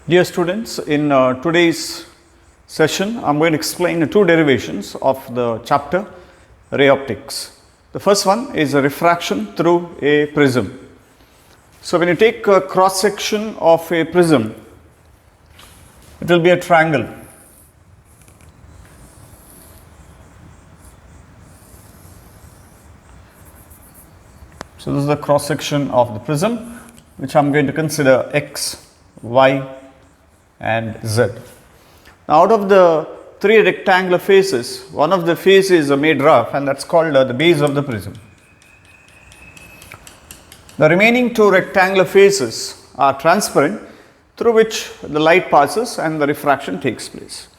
Dear students, in today's session, I am going to explain two derivations of the chapter ray optics. The first one is a refraction through a prism. So, when you take a cross section of a prism, it will be a triangle. So, this is the cross section of the prism, which I am going to consider x, y and z. Now, out of the three rectangular faces, one of the faces is made rough, and that is called the base of the prism. The remaining two rectangular faces are transparent, through which the light passes and the refraction takes place.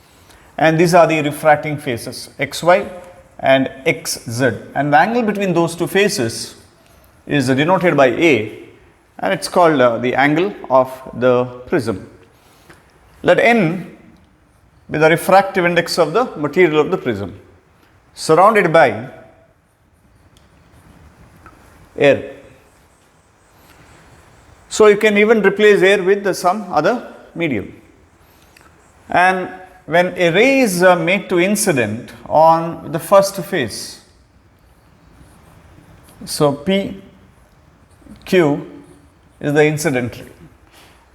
And these are the refracting faces xy and xz, and the angle between those two faces is denoted by A, and it is called the angle of the prism. Let n be the refractive index of the material of the prism, surrounded by air. So, you can even replace air with some other medium. And when a ray is made to incident on the first face, so P, Q is the incident ray.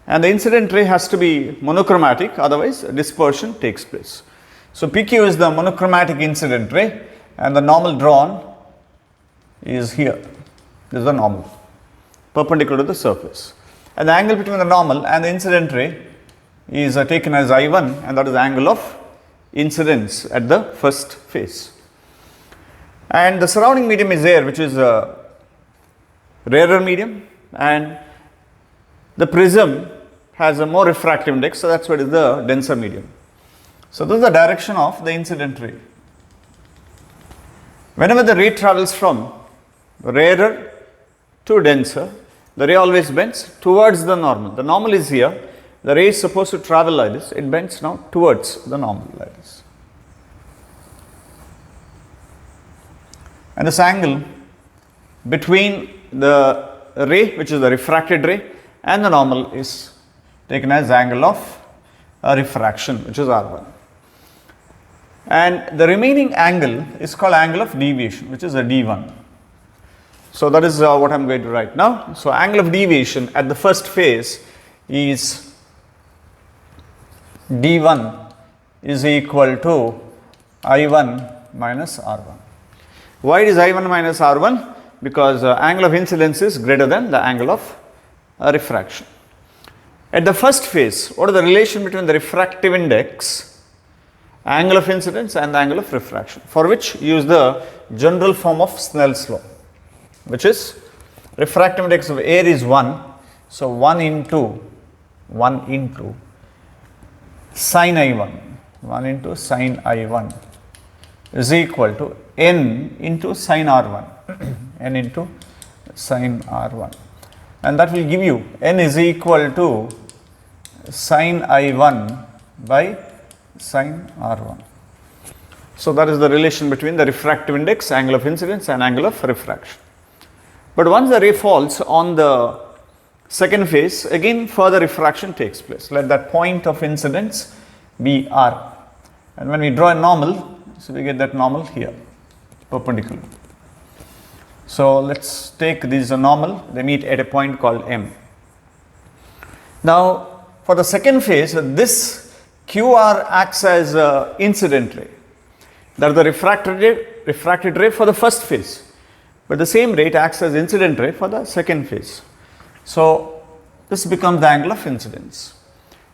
And the incident ray has to be monochromatic, otherwise dispersion takes place. So, PQ is the monochromatic incident ray, and the normal drawn is here. This is the normal, perpendicular to the surface. And the angle between the normal and the incident ray is taken as I1, and that is the angle of incidence at the first face. And the surrounding medium is air, which is a rarer medium, and the prism has a more refractive index, so that is what is the denser medium. So, this is the direction of the incident ray. Whenever the ray travels from rarer to denser, the ray always bends towards the normal. The normal is here, the ray is supposed to travel like this, it bends now towards the normal like this. And this angle between the ray, which is the refracted ray, and the normal is taken as angle of refraction, which is R1. And the remaining angle is called angle of deviation, which is a D1. So, that is what I am going to write now. So, angle of deviation at the first phase is D1 is equal to I1 minus R1. Why it is I1 minus R1? Because angle of incidence is greater than the angle of refraction. At the first phase, what is the relation between the refractive index, angle of incidence, and the angle of refraction, for which use the general form of Snell's law, which is refractive index of air is 1. So, 1 into sin I1, 1 into sin I1 is equal to n into sin R1, n into sin R1. And that will give you n is equal to sin I1 by sin R1. So, that is the relation between the refractive index, angle of incidence, and angle of refraction. But once the ray falls on the second phase, again further refraction takes place. Let that point of incidence be R. And when we draw a normal, so we get that normal here, perpendicular. So, let us take this normal, they meet at a point called M. Now, for the second phase, this QR acts as incident ray, that is the refracted ray for the first phase, but the same rate acts as incident ray for the second phase. So, this becomes the angle of incidence.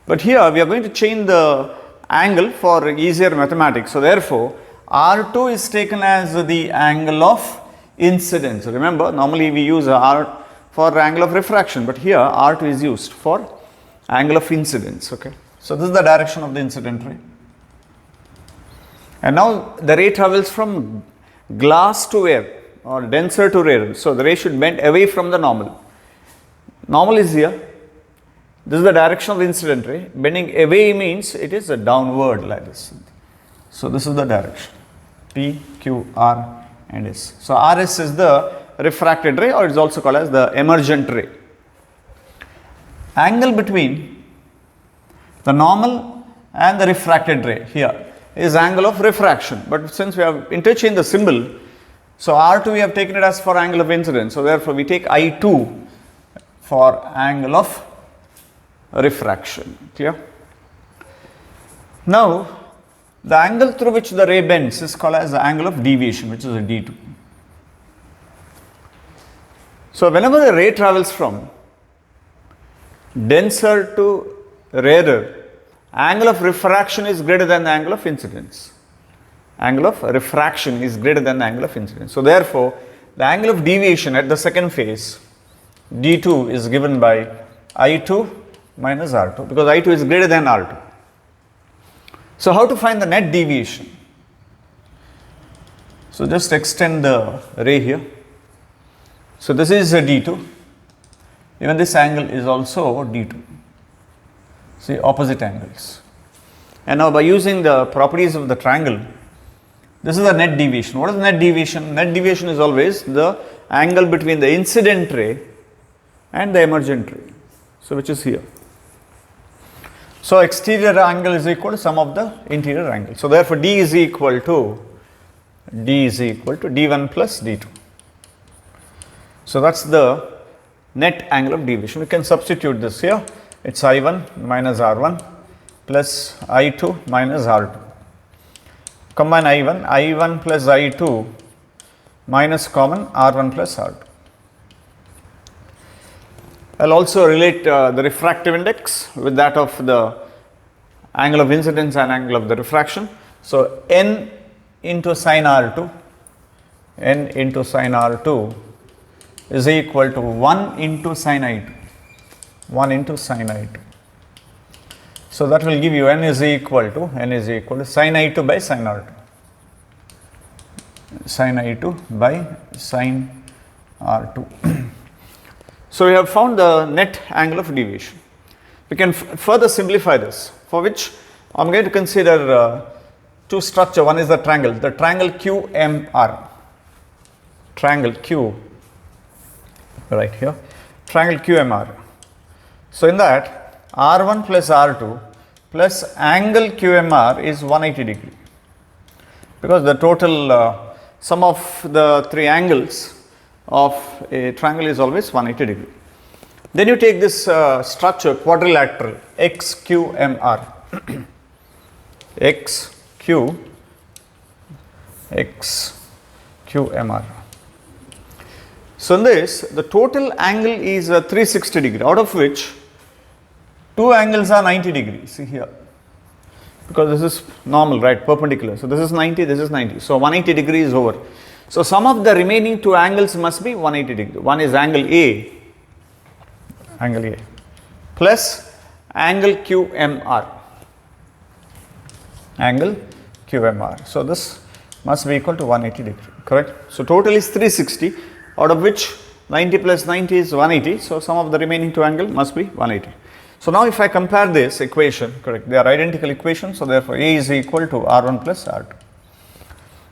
But here we are going to change the angle for easier mathematics. So, therefore, R2 is taken as the angle of incidence. Remember, normally we use R for angle of refraction, but here R2 is used for angle of incidence. Okay. So, this is the direction of the incident ray. And now the ray travels from glass to air or denser to rarer. So, the ray should bend away from the normal. Normal is here. This is the direction of the incident ray. Bending away means it is a downward like this. So, this is the direction P, Q, R and S. So, RS is the refracted ray, or it is also called as the emergent ray. Angle between The normal and the refracted ray here is angle of refraction, but since we have interchanged the symbol, so R2 we have taken it as for angle of incidence, so therefore we take I2 for angle of refraction. Clear? Now the angle through which the ray bends is called as the angle of deviation, which is a D2. So whenever the ray travels from denser to rarer, angle of refraction is greater than the angle of incidence. Angle of refraction is greater than the angle of incidence. So therefore, the angle of deviation at the second phase, D2, is given by I2 minus R2, because I2 is greater than R2. So how to find the net deviation? So just extend the ray here. So this is a D2. Even this angle is also D2. See, opposite angles. And now by using the properties of the triangle, this is the net deviation. What is net deviation? Net deviation is always the angle between the incident ray and the emergent ray. So which is here. So exterior angle is equal to sum of the interior angle. So therefore D is equal to D1 plus D2. So that's the net angle of deviation. We can substitute this here. It's I1 minus R1 plus I2 minus R2. Combine I1 plus I2 minus common R1 plus R2. I'll also relate the refractive index with that of the angle of incidence and angle of the refraction. So n into sine R2 is equal to 1 into sine I2. 1 into sine I2. So that will give you n is equal to sine I2 by sine R2. Sine I2 by sine R2. So we have found the net angle of deviation. We can further simplify this, for which I am going to consider two structures. One is the triangle QMR. Triangle Q, right here. Triangle QMR. So in that, R1 plus R2 plus angle QMR is 180 degree, because the total sum of the three angles of a triangle is always 180 degree. Then you take this structure quadrilateral XQMR. XQMR. So in this, the total angle is 360 degree, out of which two angles are 90 degrees. See here, because this is normal, right, perpendicular. So this is 90, this is 90. So 180 degree is over. So sum of the remaining two angles must be 180 degree. One is angle A plus angle QMR. Angle QMR. So this must be equal to 180 degree, correct? So total is 360, out of which 90 plus 90 is 180. So sum of the remaining two angles must be 180. So now if I compare this equation, correct, they are identical equations. So therefore A is equal to R1 plus R2.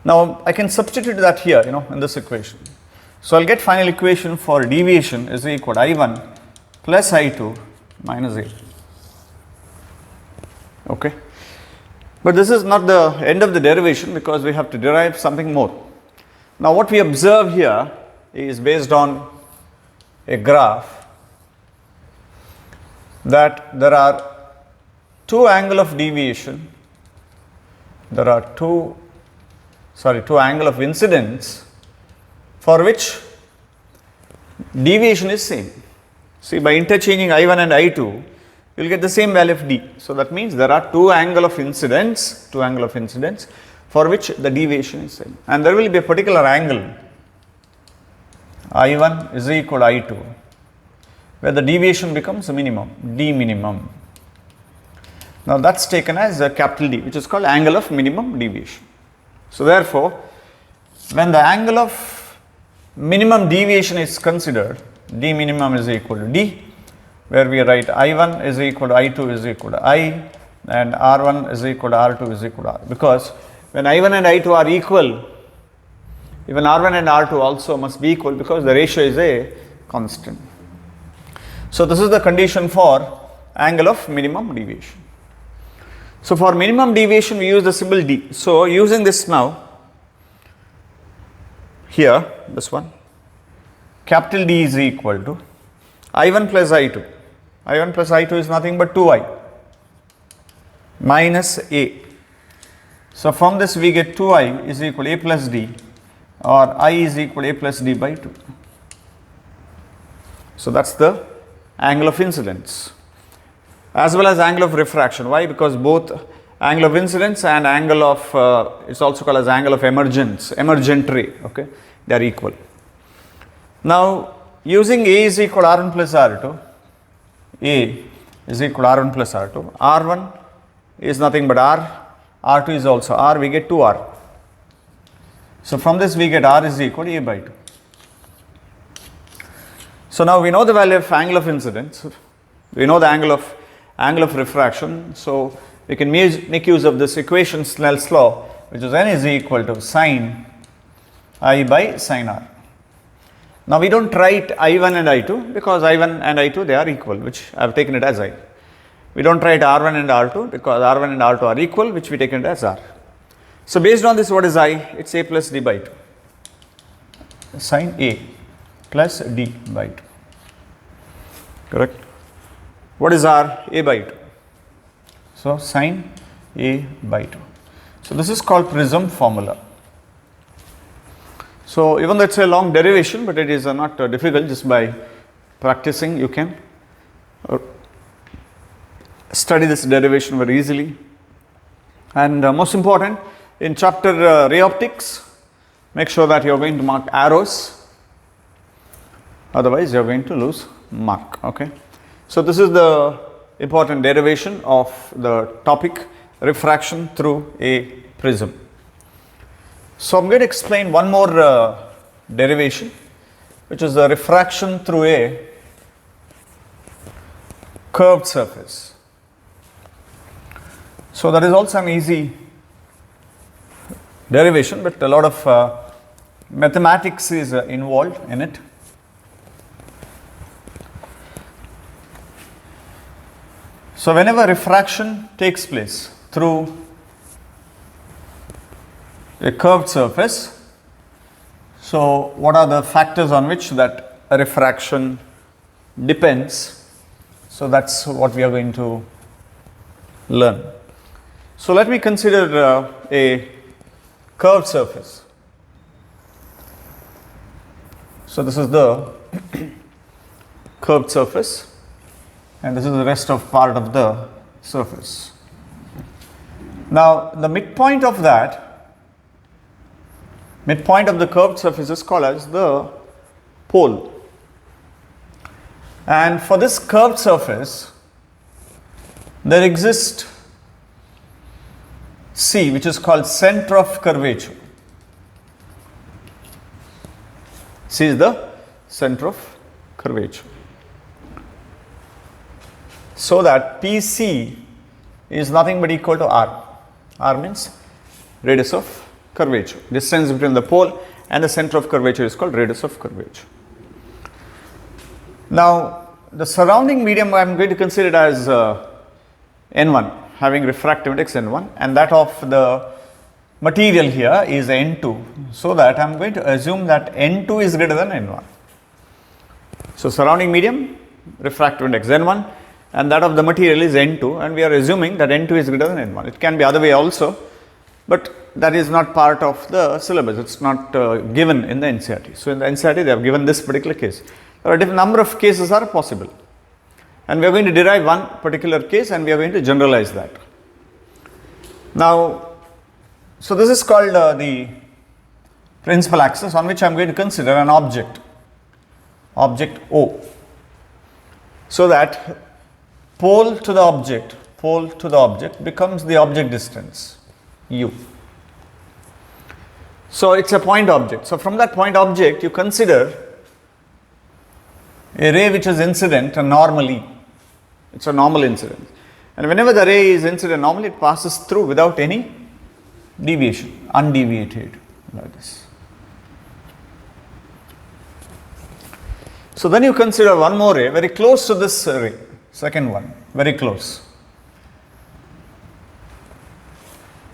Now I can substitute that here, in this equation. So I'll get final equation for deviation is equal to I1 plus I2 minus A. Okay. But this is not the end of the derivation, because we have to derive something more. Now what we observe here is based on a graph that there are two angle of deviation, two angle of incidence for which deviation is same. See, by interchanging I1 and I2, you will get the same value of D. So that means there are two angle of incidence for which the deviation is same. And there will be a particular angle, I1 is equal to I2, where the deviation becomes a minimum, D minimum. Now that's taken as a capital D, which is called angle of minimum deviation. So therefore, when the angle of minimum deviation is considered, D minimum is equal to D, where we write I1 is equal to I2 is equal to I, and R1 is equal to R2 is equal to R. Because when I1 and I2 are equal, even R1 and R2 also must be equal, because the ratio is a constant. So this is the condition for angle of minimum deviation. So for minimum deviation we use the symbol d. So using this now, here this one, capital D is equal to I1 plus I2. I1 plus I2 is nothing but 2I minus A. So from this we get 2I is equal to A plus D, or I is equal to A plus D by 2. So that's the angle of incidence as well as angle of refraction. Why? Because both angle of incidence and angle of it's also called as angle of emergence, emergent ray, okay, they are equal. Now using A is equal to R1 plus R2, A is equal to R1 plus R2, R1 is nothing but R, R2 is also R, we get 2R. So from this we get R is equal to A by 2. So now we know the value of angle of incidence, we know the angle of refraction, so we can make use of this equation, Snell's law, which is N is equal to sine I by sine R. Now we don't write I1 and I2 because I1 and I2 they are equal, which I have taken it as I. We don't write R1 and R2 because R1 and R2 are equal, which we take it as R. So based on this, what is I? It's A plus D by 2. Sine A plus D by 2. Correct? What is R? A by 2. So sine A by 2. So this is called Prism formula. So even though it's a long derivation, but it is not difficult. Just by practicing you can study this derivation very easily. And most important, in chapter ray optics, make sure that you are going to mark arrows, otherwise you are going to lose mark. Okay. So this is the important derivation of the topic refraction through a prism. So I'm going to explain one more derivation, which is the refraction through a curved surface. So that is also an easy derivation, but a lot of mathematics is involved in it. So whenever refraction takes place through a curved surface, so what are the factors on which that refraction depends? So that's what we are going to learn. So let me consider a curved surface. So this is the curved surface, and this is the rest of part of the surface. Now the midpoint of the curved surface is called as the pole, and for this curved surface there exists C, which is called center of curvature. C is the center of curvature. So that PC is nothing but equal to R. R means radius of curvature. Distance between the pole and the center of curvature is called radius of curvature. Now the surrounding medium I am going to consider it as N1, having refractive index N1, and that of the material here is N2, so that I am going to assume that N2 is greater than N1. So surrounding medium, refractive index N1, and that of the material is N2, and we are assuming that N2 is greater than N1. It can be other way also, but that is not part of the syllabus. It's not given in the NCERT. So in the NCERT they have given this particular case. There are a different number of cases are possible, and we are going to derive one particular case and we are going to generalize that. Now, so this is called the principal axis on which I am going to consider an object O. So that pole to the object becomes the object distance U. So it's a point object. So from that point object you consider a ray which is incident normally. It's a normal incident, and whenever the ray is incident normally, it passes through without any deviation, undeviated, like this. So then you consider one more ray very close to this ray, second one, very close.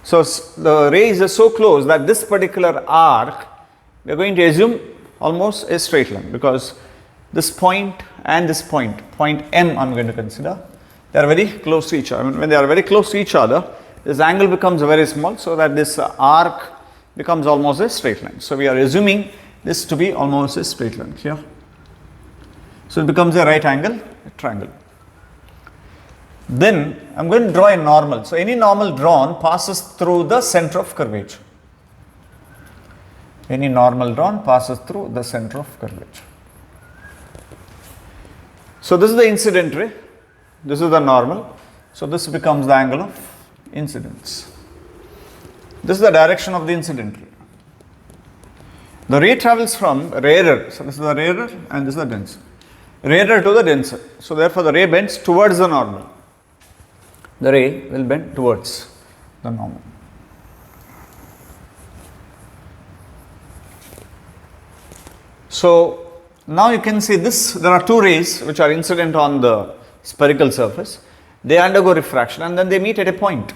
So the rays are so close that this particular arc, we are going to assume almost a straight line, because this point and this point M I am going to consider, they are very close to each other. I mean, when they are very close to each other, this angle becomes very small, so that this arc becomes almost a straight line. So we are assuming this to be almost a straight line here. So it becomes a right angle triangle. Then I am going to draw a normal. So any normal drawn passes through the center of curvature. Any normal drawn passes through the center of curvature. So this is the incident ray, this is the normal. So this becomes the angle of incidence. This is the direction of the incident ray. The ray travels from rarer, so this is the rarer and this is the denser. Rarer to the denser. So therefore the ray bends towards the normal. The ray will bend towards the normal. So now you can see this, there are two rays which are incident on the spherical surface. They undergo refraction and then they meet at a point.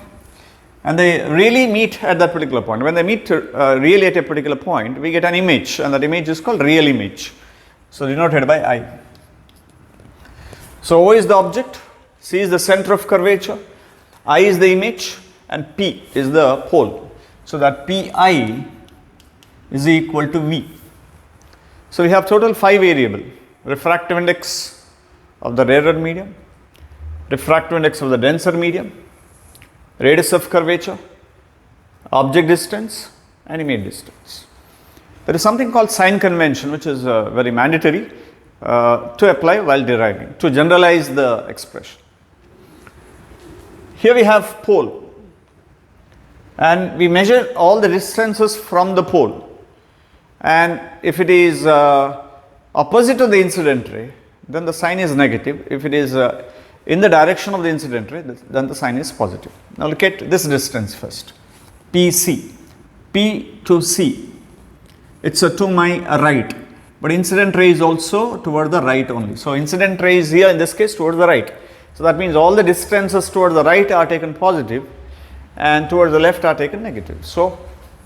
And they really meet at that particular point. When they meet really at a particular point, we get an image, and that image is called real image. So denoted by I. So O is the object, C is the center of curvature, I is the image, and P is the pole. So that Pi is equal to V. So we have total 5 variables: refractive index of the rarer medium, refractive index of the denser medium, radius of curvature, object distance, and image distance. There is something called sign convention, which is very mandatory to apply while deriving, to generalize the expression. Here we have pole, and we measure all the distances from the pole. And if it is opposite to the incident ray, then the sign is negative. If it is in the direction of the incident ray, then the sign is positive. Now look at this distance first. PC. P to C. It's to my right. But incident ray is also toward the right only. So incident ray is here in this case towards the right. So that means all the distances towards the right are taken positive and towards the left are taken negative. So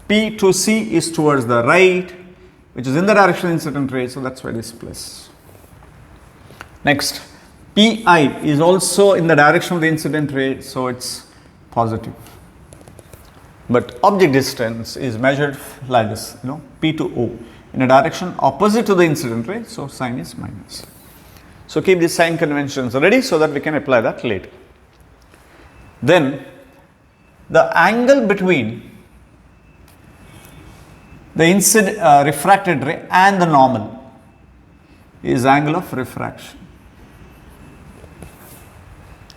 P to C is towards the right, which is in the direction of incident ray. So that's why this plus. Next, Pi is also in the direction of the incident ray, so it's positive. But object distance is measured like this, P to O, in a direction opposite to the incident ray, so sign is minus. So keep these sign conventions ready so that we can apply that later. Then the angle between the refracted ray and the normal is angle of refraction.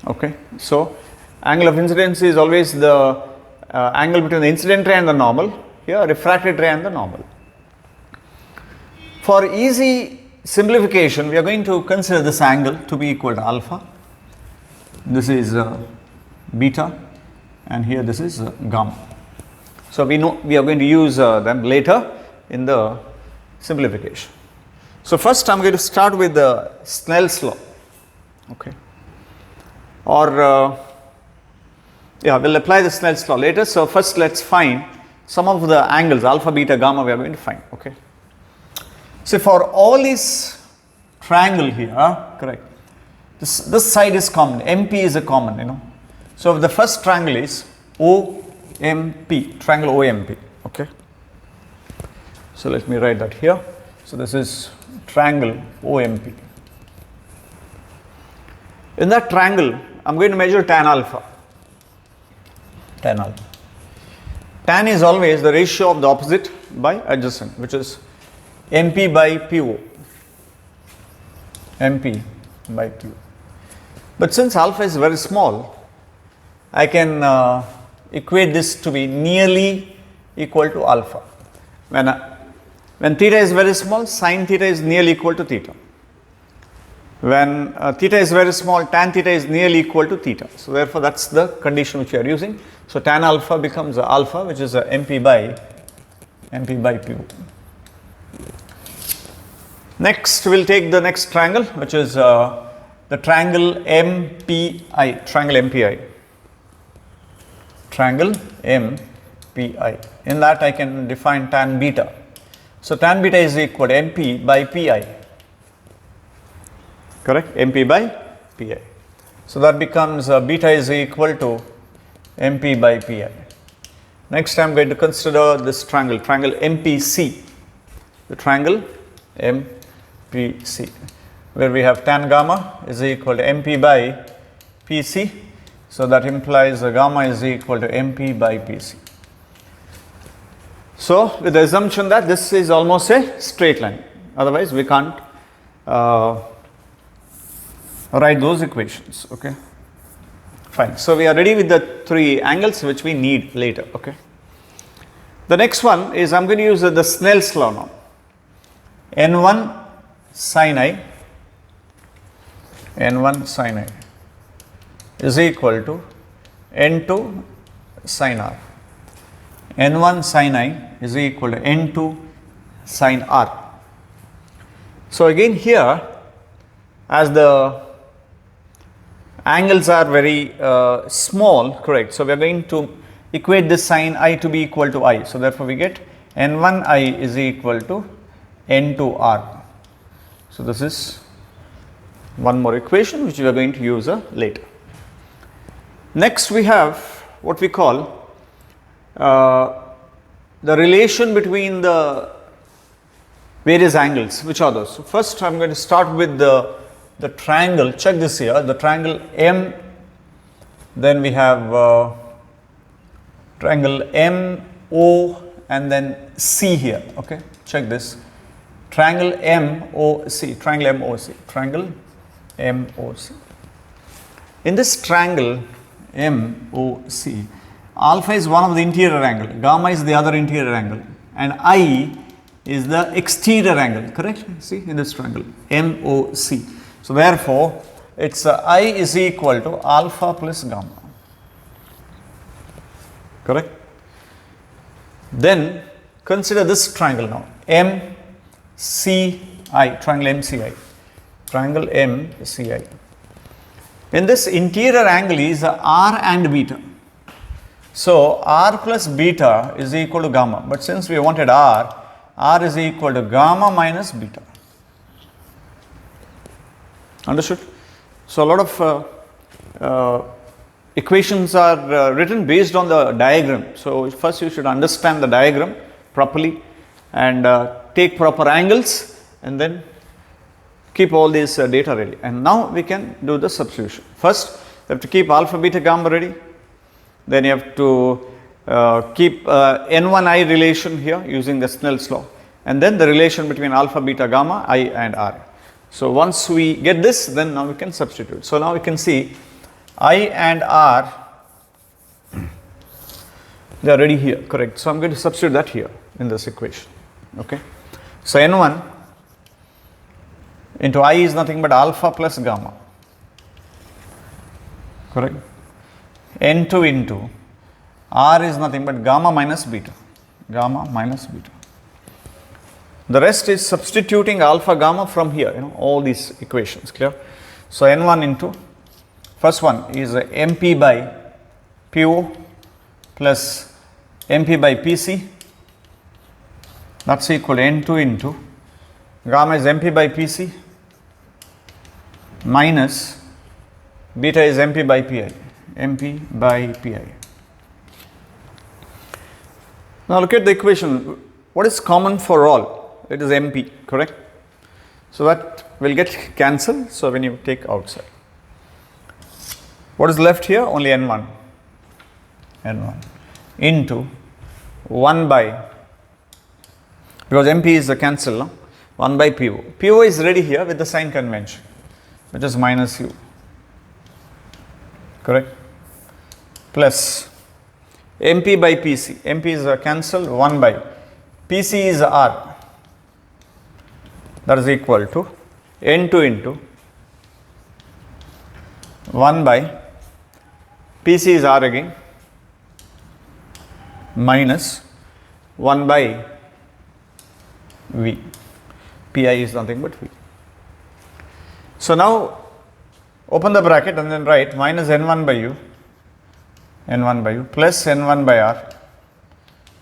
Okay, so angle of incidence is always the angle between the incident ray and the normal. Here, refracted ray and the normal. For easy simplification, we are going to consider this angle to be equal to alpha. This is beta, and here this is gamma. So we know we are going to use them later in the simplification. So first I am going to start with the Snell's law. Okay. Or we'll apply the Snell's law later. So first let's find some of the angles, alpha, beta, gamma we are going to find. Okay. So for all these triangle here, correct, this side is common, MP is a common, So the first triangle is OMP, triangle OMP. Okay. So let me write that here. So this is triangle OMP. In that triangle, I'm going to measure tan alpha. Tan alpha. Tan is always the ratio of the opposite by adjacent, which is MP by PO. MP by PO. But since alpha is very small, I can equate this to be nearly equal to alpha. When theta is very small, sin theta is nearly equal to theta. When theta is very small, tan theta is nearly equal to theta. So therefore, that's the condition which we are using. So tan alpha becomes alpha, which is MP by PO. Next, we'll take the next triangle, which is the triangle MPI. Triangle MPI. triangle MPI. In that I can define tan beta. So tan beta is equal to MP by PI. Correct? MP by PI. So that becomes beta is equal to MP by PI. Next I am going to consider this triangle MPC. The triangle MPC, where we have tan gamma is equal to MP by PC. So that implies gamma is equal to MP by PC. So with the assumption that this is almost a straight line, otherwise we can't write those equations. Okay, fine. So we are ready with the three angles which we need later. Okay. The next one is I am going to use the Snell's law now. N1 sin I is equal to N2 sin R. N1 sin I is equal to N2 sin R. So again here, as the angles are very small, correct, so we are going to equate this sin I to be equal to I. So therefore we get N1 I is equal to N2 R. So this is one more equation which we are going to use later. Next we have what we call the relation between the various angles. Which are those? So first I am going to start with the triangle. Check this here, the triangle M, then we have triangle MO and then C here. Okay, check this. Triangle MOC, triangle MOC. In this triangle MOC, alpha is one of the interior angle, gamma is the other interior angle, and I is the exterior angle, correct? See, in this triangle MOC. So therefore, it's I is equal to alpha plus gamma, correct? Then consider this triangle now, MCI, triangle MCI. In this interior angle is R and beta. So R plus beta is equal to gamma, but since we wanted R is equal to gamma minus beta. Understood? So a lot of equations are written based on the diagram. So first you should understand the diagram properly and take proper angles and then keep all these data ready. And now we can do the substitution. First you have to keep alpha beta gamma ready. Then you have to keep N1I relation here using the Snell's law, and then the relation between alpha beta gamma I and R. So once we get this, then now we can substitute. So now we can see I and R, they are ready here, correct. So I am going to substitute that here in this equation. Okay. So N1 into I is nothing but alpha plus gamma, correct. N2 into R is nothing but gamma minus beta, The rest is substituting alpha gamma from here, all these equations, clear. So N1 into, first one is MP by PO plus MP by PC, that's equal to N2 into gamma is MP by PC minus beta is MP by PI. Now look at the equation. What is common for all? It is MP, correct? So that will get cancelled. So when you take outside, what is left here? Only N1 into 1 by, because MP is the cancel, no? 1 by PO. PO is ready here with the sign convention, which is minus U, correct? Plus MP by PC. MP is cancelled, 1 by PC is R, that is equal to N2 into 1 by PC is R again minus 1 by V. Pi is nothing but V. So now open the bracket and then write minus N1 by U n1 by u plus n1 by r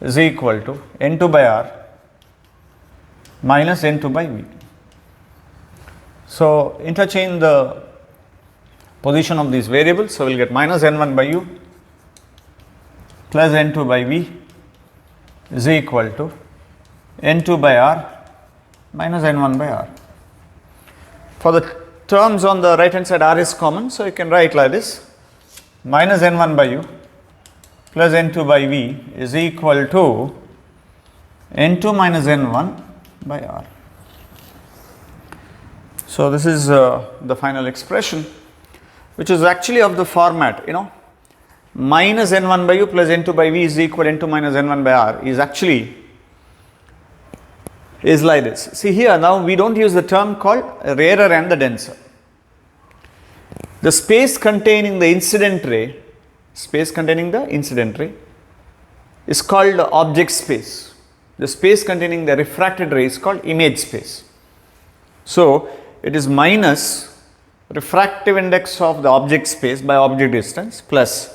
is equal to n2 by r minus n2 by v. So, interchange the position of these variables. So, we will get minus n1 by u plus n2 by v is equal to n2 by r minus n1 by r. For the terms on the right hand side, r is common. So, you can write like this: minus n1 by u plus n2 by v is equal to n2 minus n1 by r. So, this is the final expression, which is actually of the format, minus n1 by u plus n2 by v is equal to n2 minus n1 by r is actually like this. See here, now we do not use the term called rarer and the denser. The space containing the incident ray is called the object space. The space containing the refracted ray is called image space. So, it is minus refractive index of the object space by object distance plus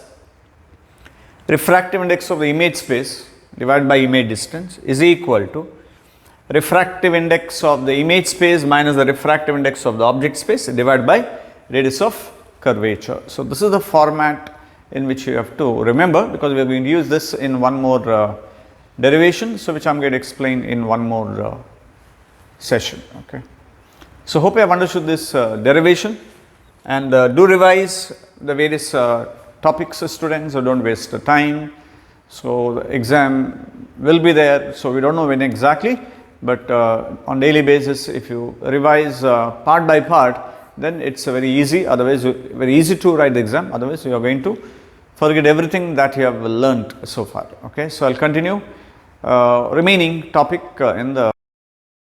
refractive index of the image space divided by image distance is equal to refractive index of the image space minus the refractive index of the object space divided by radius of curvature. So, this is the format in which you have to remember, because we are going to use this in one more derivation. So, which I am going to explain in one more session. Okay. So, hope you have understood this derivation, and do revise the various topics, students, so do not waste the time. So, the exam will be there, so we do not know when exactly, but on daily basis if you revise part by part, then it is very easy, otherwise very easy to write the exam, otherwise you are going to forget everything that you have learnt so far. Okay. So, I will continue remaining topic in the